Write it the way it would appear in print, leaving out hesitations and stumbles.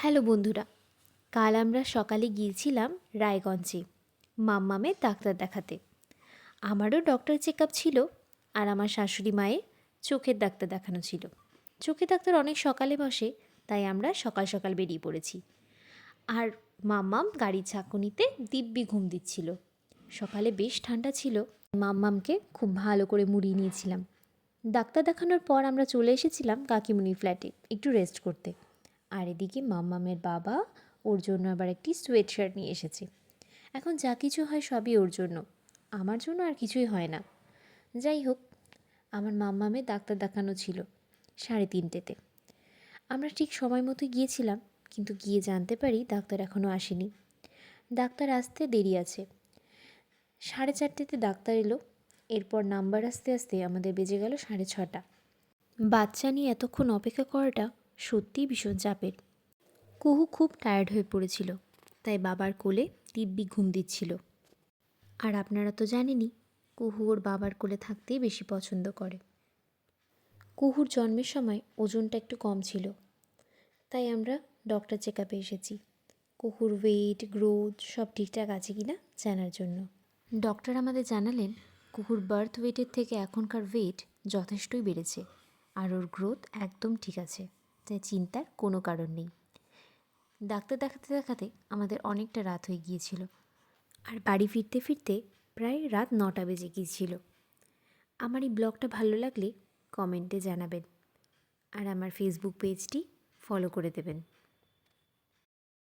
Hello বন্ধুরা, কাল আমরা সকালে গিয়েছিলাম রায়গঞ্জে মাম্মামের ডাক্তার দেখাতে। আমারও ডক্টর চেক আপ ছিল, আর আমার শাশুড়ি মায়ের চোখের ডাক্তার দেখানো ছিল। চোখের ডাক্তার অনেক সকালে বসে, তাই আমরা সকাল সকাল বেরিয়ে পড়েছি। আর মাম্মাম গাড়ির ঝাঁকুনিতে দিব্যি ঘুম দিচ্ছিল। সকালে বেশ ঠান্ডা ছিল, মাম্মামকে খুব ভালো করে মুড়িয়ে নিয়েছিলাম। ডাক্তার দেখানোর পর আমরা চলে এসেছিলাম কাকিমুনির ফ্ল্যাটে একটু রেস্ট করতে। আর এদিকে মাম্মামের বাবা ওর জন্য আবার একটি সোয়েট শার্ট নিয়ে এসেছে। এখন যা কিছু হয় সবই ওর জন্য, আমার জন্য আর কিছুই হয় না। যাই হোক, আমার মাম্মামের ডাক্তার দেখানো ছিল 3:30-তে। আমরা ঠিক সময় মতো গিয়েছিলাম, কিন্তু গিয়ে জানতে পারি ডাক্তার এখনও আসেনি। ডাক্তার আসতে দেরি আছে। 4:30-তে ডাক্তার এলো। এরপর নাম্বার আসতে আসতে আমাদের বেজে গেল 6:30। বাচ্চা নিয়ে এতক্ষণ অপেক্ষা করাটা সত্যিই ভীষণ চাপের। কুহু খুব টায়ার্ড হয়ে পড়েছিল, তাই বাবার কোলে দিব্যি ঘুম দিচ্ছিল। আর আপনারা তো জানেনই, কুহু ওর বাবার কোলে থাকতেই বেশি পছন্দ করে। কুহুর জন্মের সময় ওজনটা একটু কম ছিল, তাই আমরা ডক্টর চেক আপে এসেছি কুহুর ওয়েট গ্রোথ সব ঠিকঠাক আছে কি না জানার জন্য। ডক্টর আমাদের জানালেন কুহুর বার্থ ওয়েটের থেকে এখনকার ওয়েট যথেষ্টই বেড়েছে, আর ওর গ্রোথ একদম ঠিক আছে, তাই চিন্তার কোনো কারণ নেই। ডাক্তার দেখাতে দেখাতে আমাদের অনেকটা রাত হয়ে গিয়েছিল, আর বাড়ি ফিরতে ফিরতে প্রায় রাত 9টা বেজে গিয়েছিল। আমার এই ব্লগটা ভালো লাগলে কমেন্টে জানাবেন, আর আমার ফেসবুক পেজটি ফলো করে দেবেন।